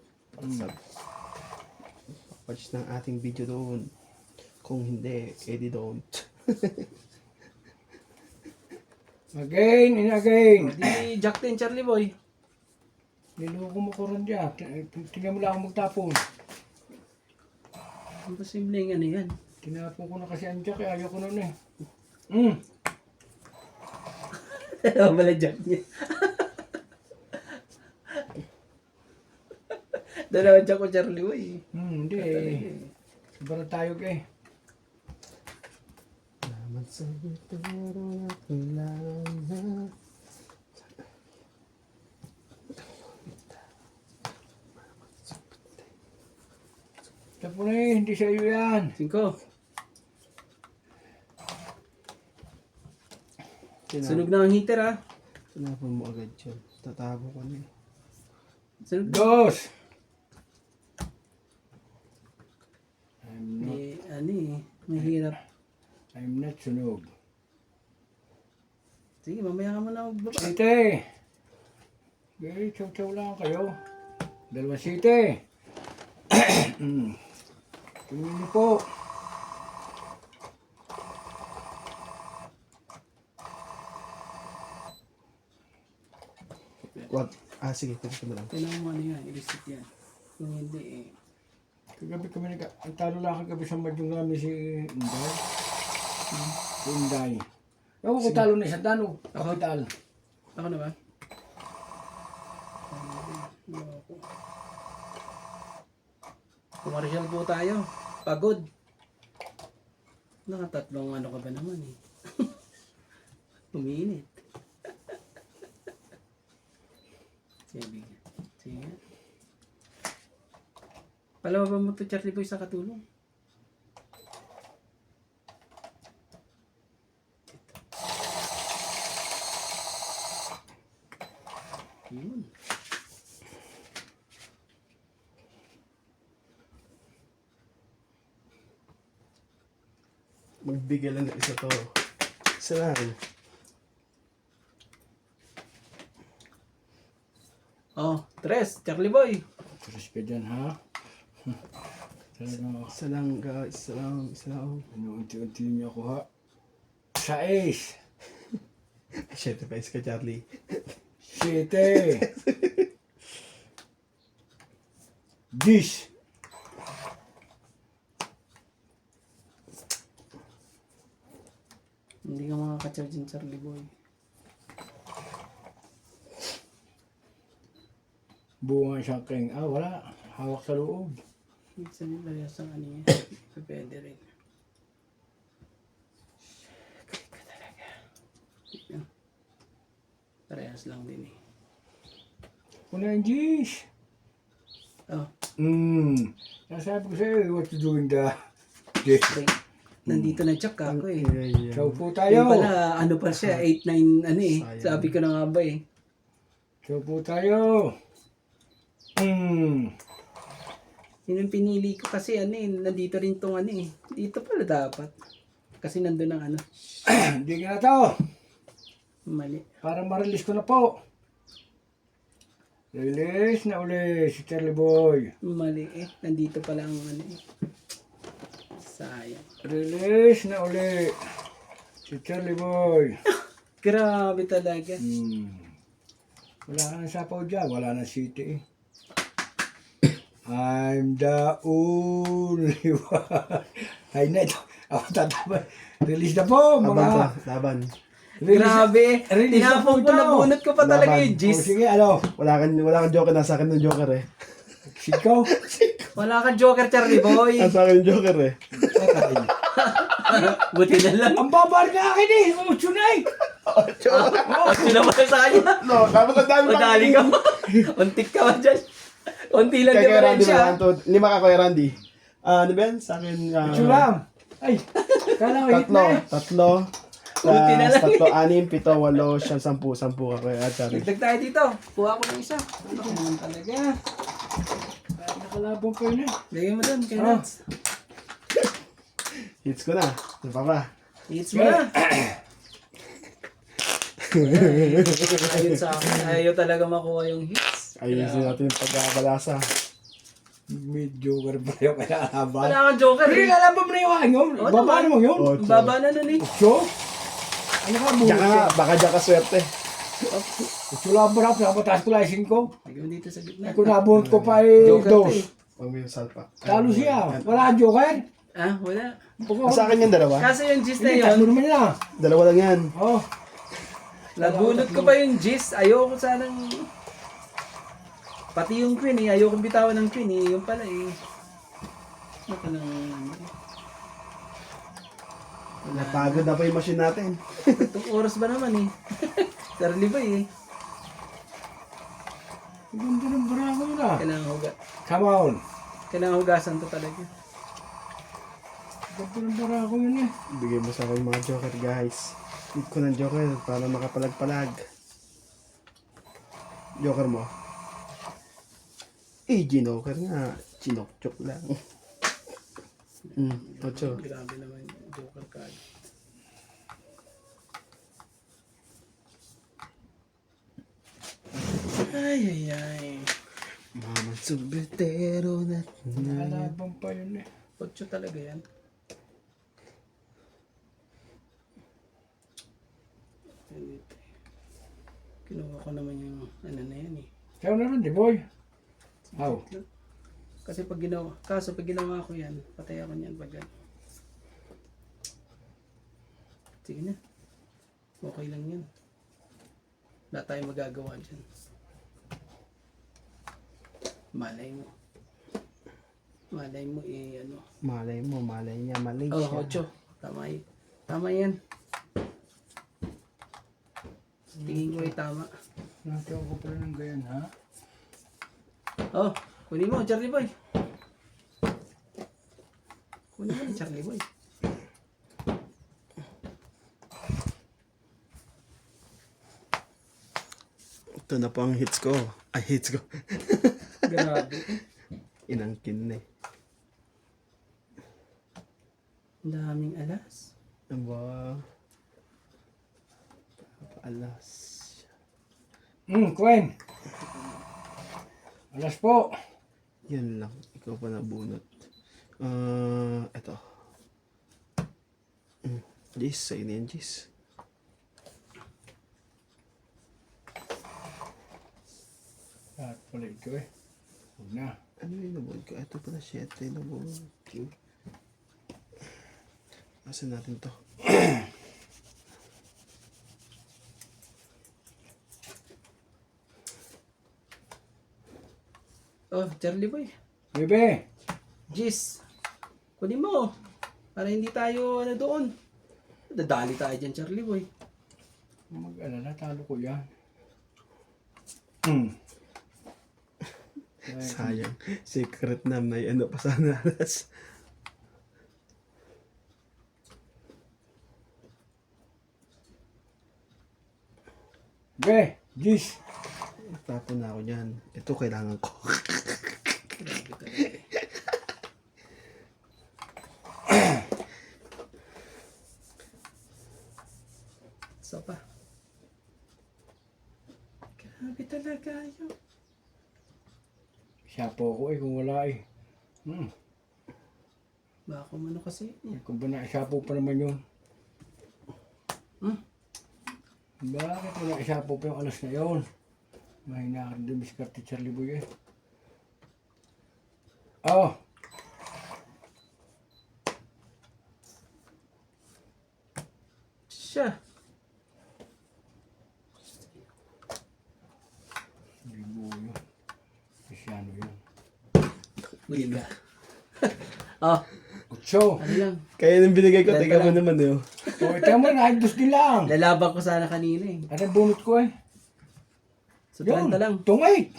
Watch ng ating video doon. Kung hindi, edi don't. Again and again. Di Jack din Charlie Boy. Niloko mo ko rin dyan. Tingnan mo lang ako magtapon. Imposible yung ano yan. Tinapon ko na kasi ang jack, ayaw ko nun eh. Wala Jack niya. Dalawa Jack ko Charlie Boy. Hindi eh. Sobrang tayo eh. Naman sa ito na kailangan. Tapos na eh, hindi sa iyo yan. 5. Sunog na ang heater ah. Tinapon mo agad yun. Tatago ko na eh. Sunog na. Dos! Ano eh. Mahirap. I'm not sunog. Sige, mamaya ka muna magbaba. Site! Okay, chow-chow lang kayo. 2 site. Tingnan niyo po. Wag. Ah, sige. Pwede mo lang. Kailangan mo ano yan. I-reset yan. Kung hindi eh. Kagabi kami ang talo lang kagabi sa Mahjong namin si Inday. Si Inday. Ako ko talo na isa dano. Kapital. Ako na ba? Ako. Commercial po tayo. Pagod. Nakatatlong ano ka ba naman eh. Umiinit. Sige. Sige. Palawa ba mo to Charlie Boy sa katulong? Yun. Magbigay lang ng isa to. Isa lang. Oh, 3, Charlie Boy. Terus ka dyan ha. Talagang Isa lang guys. Isa lang. Isa lang. unti-unti niyo ako ha. 6. Siyete pa ka Charlie. 7. 10. Hindi ka makaka-charge yung Charlie Boy. Buong ang isang king. Ah, wala. Hawak sa loob. Ibig sabihin, parehas ang ano niya. Pwede rin. Okay ka talaga. Yan. Parehas lang din eh. Kuna yung G's. Oh, Nasabi ko sa'yo, what you doing the... Yes. okay. Nandito na check ako eh. So po Yung tayo. pala, ano pa siya, 8-9 ano eh. Sayang. Sabi ko na nga ba eh. So po tayo. Yun yung pinili ko kasi ano eh, nandito rin tong ano eh. Dito pala dapat. Kasi nandun ang ano, Hindi ka na to. mali. Para ma-release ko na po. Release na uli si Charlie Boy. Mali eh, nandito pala ang ano eh. Sayang. Release na uli si Charlie Boy. Grabe talaga. Wala ka ng sapaw dyan. Wala na city eh. I'm the only one. Ay na ito. Ako tatama. Release na po Laban mga... to, laban. Release- Grabe. release na Tinapon po ko, ito. nabunot ko pa talaga Laban. yung Oh, gis. sige, ano? Wala kang joker, nasa akin ng joker eh. Sikaw? Wala ka joker, Charlie boy. Nasa akin yung joker eh. Buti na lang. Ang babar na akin eh. Umunay. Buti na pala sa kanya. No, dapat ang dami Madali ka pa. Untik ka ba dyan? Unti lang Kaya kay Randy diferensya. naman, 5 ka kay Randy. Ano ba yan? Sa akin, Chulam. Ay, kala ko hit na eh. tatlo. Buti na lang. 3, 4, 6, 7, 8, 10 ka kay Achari. Dagdag tayo dito. Kuha ko ng isa. Ano ko naman talaga. Nakalabang pa yun eh. Lagay mo doon, kay Ah. Nats. Hits ko na. Ano pa ba? Hits mo na. Ayun sa akin. Ayaw talaga makuha yung hits. Ayusin natin yung pagkakalasa. Mediocre pa yung kailangan. Wala kang joker Pero eh. lalaban mo na yung aking yun. Oo Baba naman. mo yun. Ang baba na nun eh. So? Ano ka buhay? Diyan ka nga, baka diyan ka swerte. Chulam ba na? Napataas ko lang yung 5. Lagay mo dito sa gitna. Ay kung nabunot ko pa eh. Joker to Dos. eh. Huwag mo yung salpa. Talo siya. Wala kang joker. Ah, wala. Sa akin yung dalawa. Kaso yung gis na Hindi, yun, tatlo naman yan. Dalawa lang yan. Oh. nabunot ko pa yung gis. Ayoko sanang... Pati yung queen eh. Ayoko bitawan ng queen eh. Yung pala eh. Ano ka nang... Napagod na pa yung machine natin. 2 oras ba naman eh. Charlie ba eh. Ganda ng barako yun ah. Come on. Kailangan hugasan to talaga. Ganda ng barako yun eh. Bigay mo sa akin mga joker, guys. Need ko ng joker para makapalag-palag. Joker mo. Eh, ginoker nga. Chinok-chok lang. 8. Grabe naman yung joker card. Ay, ay, ay. Mama subitero na. Nakalabang pa yun eh. 8 talaga yan. Kinuha ko naman yung ano na yan eh. Sa'yo na rin, di boy. How? Kasi pag ginawa, kaso pag ginawa ko yan, patay ako niyan pag ano. Sige na. Okay lang yan. Wala tayong magagawa dyan. Malay mo. Malay mo eh ano. Malay niya, mali Oh, siya. 8. Tama yun. Tama yan. Tingin ko ay tama. Natawa ko pala ng gayan ha? Oh, kunin mo, Charlie Boy. Kunin mo, Charlie Boy. Ito na po ang hits ko. Ay, hits ko. Grabe. Inangkin na eh. Ang daming alas. Aba. Alas. Queen. Alas po. Yan lang. Ikaw pa nabunot. Ito. Jis, sa'yo na yan, Jis. At pala ito eh. Huwag na. Ano yung nabunot ko? Ito pala, 7 yung nabunot ko. Asan natin to? Oh, Charlie Boy. Bebe. Jis, kunin mo. Para hindi tayo ano doon. Dadali tayo dyan, Charlie boy. Mag-alala, talo ko yan. Sayang. Secret na may ano pa sana alas. Be, Jis. Tapon na ako dyan. Ito kailangan ko. Grabe talaga. Isa pa. Grabe talaga yun. Siya po ako kung wala eh. Baka umano kasi. Kung ba na siya po pa naman yun. Bakit wala siya po pa yung alas na yun? Mahina ka rin din biskarte Charlie Boy eh. Oh! Siya. Libo yun. Krisyano yun. Huli ka. Oh, Utso! ano lang. Kaya nung binigay ko, Benta teka mo lang. naman eh. O, ito mo, naibdos din lang. Lalaban ko sana kanina eh. Ano yung bunot ko eh? So, 30 lang. Tungay!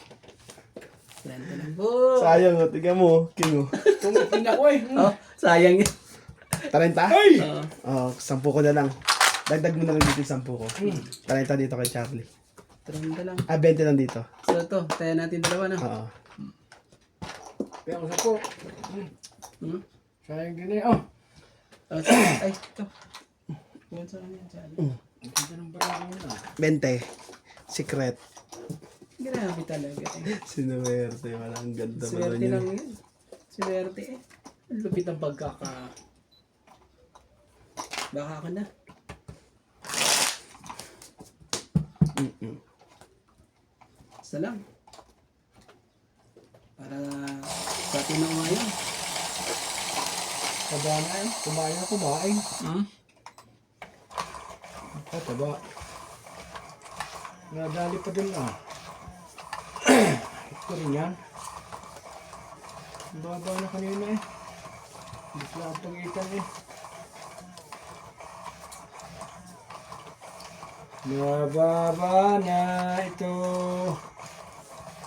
30 lang po. Sayang o, tiga mo, king o. Tungay din ako eh. Oh, sayang yun. 30? Ay! Oh, 10 ko na lang. Dagdag mo na lang dito yung 10 ko. 30 dito kay Charlie. 30 lang. 20 lang dito. So, ito. Tayo natin dalawa na. Oo. Kaya ako sa po. Sayang din eh. Oh! Oh, ay, ito. Yan sa kanya, Charlie. Ang ganda ng barako na. 20. Secret. Grabe talaga eh. Sinuwerte. Walang ganda pa Swerte doon lang yun. yun. Swerte eh. Ang lupit ang pagkaka... Baka ako na. Isa lang. Para sa atin na umayon. Taba na eh. Kumain na kumain. Ah, taba. Nadali pa din ah. Ito rin yan. Ang baba na kanina eh. Hindi sila ang pag-itan eh. Nababa na ito.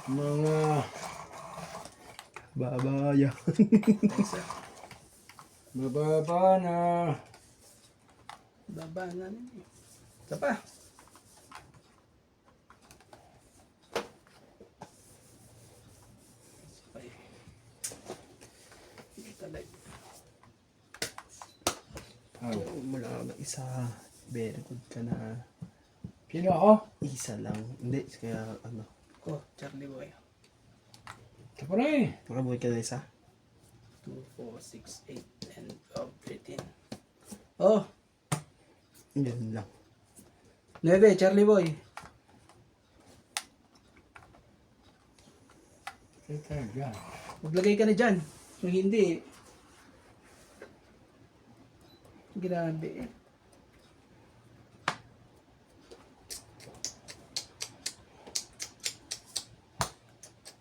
Mga Babaya. Isa. mababa na. Baba na rin eh. Isa pa. Isa pa eh. Hindi talaga. Oh. Mula ka na isa. Very good ka na. Sino ako? Isa lang. Hindi, kaya ano. Oh, Charlie boy. Ito pa na eh. Makabuhay ka na isa. 2, 4, 6, 8, 10, 12, 13. Oh, Yun lang. 9, Charlie boy. Ito tayo dyan. Maglagay ka na dyan. Kung hindi, grabe eh.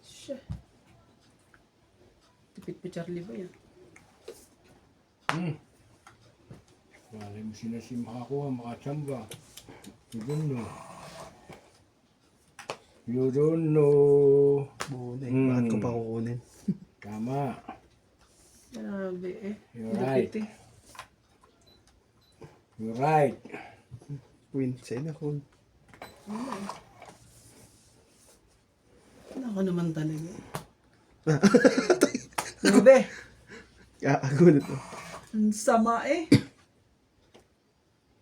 Siya. Tipid pa Charlie boy ah. Malay mo sila si makakuha, makachamba. You don't know. You don't know. Buhay. Hmm. Bakit ko pa kukunin? Tama. Grabe eh. You're right. Lupit eh. You're right. Queen. Sa'yo na, Queen. Ako naman talaga. Grabe. Ako na to. Ang sama eh.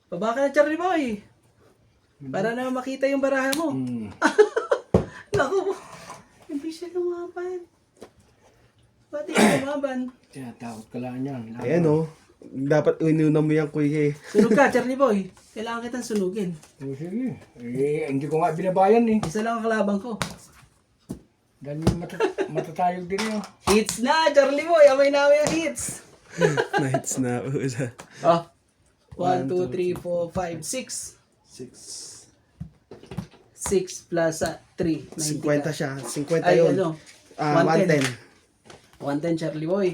Baba ka na Charlie boy. Para na makita yung baraha mo. Naku. Hindi siya lumaban. Pati siya lumaban. Tinatakot ka lang yan. Ayan o. Dapat inuna mo yan, kuya eh. Sunog ka Charlie boy. Kailangan kitang sunugin. Oh, sige. Eh, hindi ko nga binabayan eh. Isa lang ang kalabang ko. Dahil matatayog din yun. Hits na Charlie boy. Amay namin ang hits. Nights na. Oh. 1, 2, 3, 4, 5, 6. 6 6. plus 3. 50 siya. 50 Ay, yun. ano? 110. 110 Charlie boy.